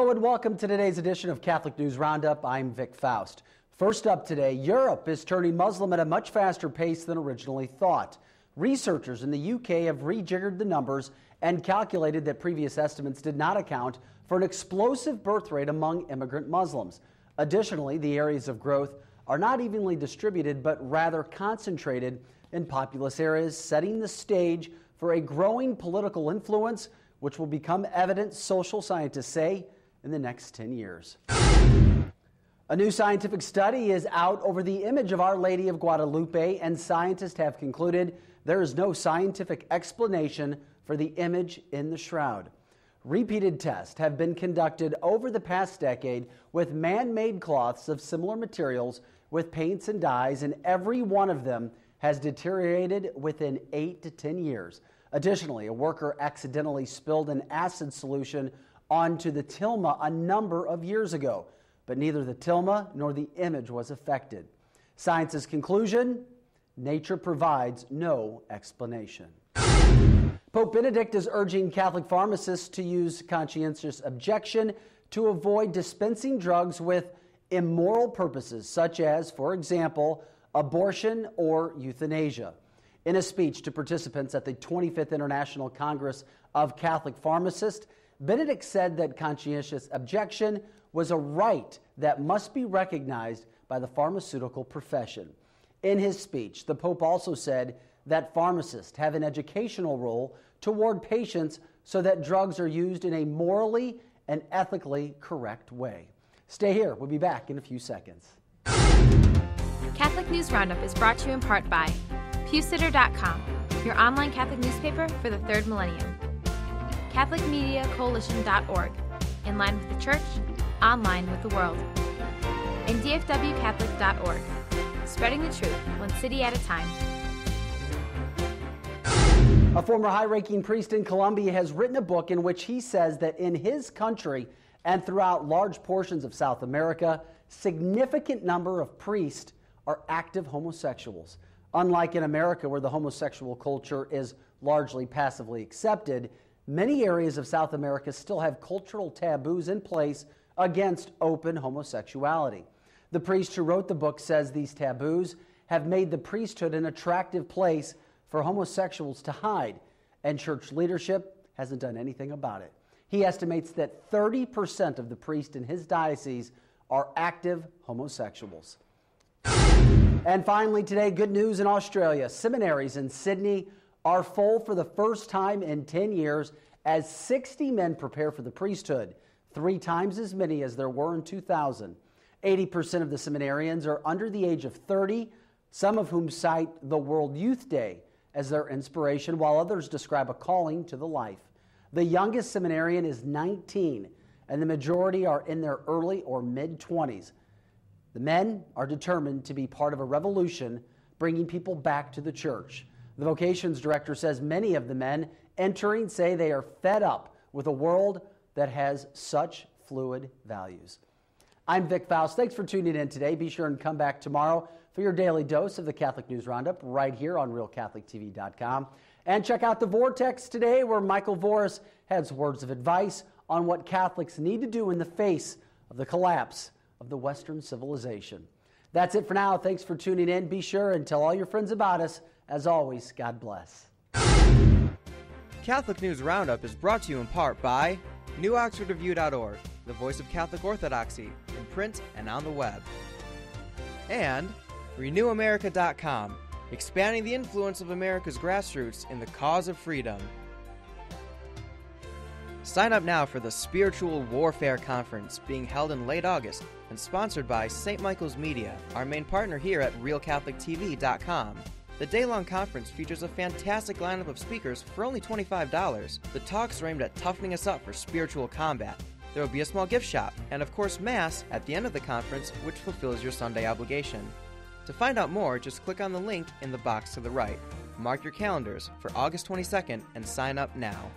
Hello and welcome to today's edition of Catholic News Roundup. I'm Vic Faust. First up today, Europe is turning Muslim at a much faster pace than originally thought. Researchers in the UK have rejiggered the numbers and calculated that previous estimates did not account for an explosive birth rate among immigrant Muslims. Additionally, the areas of growth are not evenly distributed but rather concentrated in populous areas, setting the stage for a growing political influence which will become evident, social scientists say, in the next 10 years. A new scientific study is out over the image of Our Lady of Guadalupe, and scientists have concluded there is no scientific explanation for the image in the shroud. Repeated tests have been conducted over the past decade with man-made cloths of similar materials with paints and dyes, and every one of them has deteriorated within 8 to 10 years. Additionally, a worker accidentally spilled an acid solution onto the tilma a number of years ago, but neither the tilma nor the image was affected. Science's conclusion: nature provides no explanation. Pope Benedict is urging Catholic pharmacists to use conscientious objection to avoid dispensing drugs with immoral purposes, such as, for example, abortion or euthanasia. In a speech to participants at the 25th International Congress of Catholic Pharmacists, Benedict said that conscientious objection was a right that must be recognized by the pharmaceutical profession. In his speech, the Pope also said that pharmacists have an educational role toward patients so that drugs are used in a morally and ethically correct way. Stay here. We'll be back in a few seconds. Catholic News Roundup is brought to you in part by PewSitter.com, your online Catholic newspaper for the third millennium. CatholicMediaCoalition.org, in line with the Church, online with the world. And DFWCatholic.org, spreading the truth one city at a time. A former high-ranking priest in Colombia has written a book in which he says that in his country and throughout large portions of South America, significant number of priests are active homosexuals. Unlike in America, where the homosexual culture is largely passively accepted, many areas of South America still have cultural taboos in place against open homosexuality. The priest who wrote the book says these taboos have made the priesthood an attractive place for homosexuals to hide, and church leadership hasn't done anything about it. He estimates that 30% of the priests in his diocese are active homosexuals. And finally today, good news in Australia. Seminaries in Sidney are full for the first time in 10 years as 60 men prepare for the priesthood, 3 times as many as there were in 2000. 80% of the seminarians are under the age of 30, some of whom cite the World Youth Day as their inspiration, while others describe a calling to the life. The youngest seminarian is 19, and the majority are in their early or mid-20s. The men are determined to be part of a revolution, bringing people back to the church. The vocations director says many of the men entering say they are fed up with a world that has such fluid values. I'm Vic Faust. Thanks for tuning in today. Be sure and come back tomorrow for your daily dose of the Catholic News Roundup right here on RealCatholicTV.com. And check out The Vortex today, where Michael Voris has words of advice on what Catholics need to do in the face of the collapse of the Western civilization. That's it for now. Thanks for tuning in. Be sure and tell all your friends about us. As always, God bless. Catholic News Roundup is brought to you in part by NewOxfordReview.org, the voice of Catholic Orthodoxy, in print and on the web. And RenewAmerica.com, expanding the influence of America's grassroots in the cause of freedom. Sign up now for the Spiritual Warfare Conference being held in late August and sponsored by St. Michael's Media, our main partner here at RealCatholicTV.com. The day-long conference features a fantastic lineup of speakers for only $25. The talks are aimed at toughening us up for spiritual combat. There will be a small gift shop, and of course Mass at the end of the conference, which fulfills your Sunday obligation. To find out more, just click on the link in the box to the right. Mark your calendars for August 22nd and sign up now.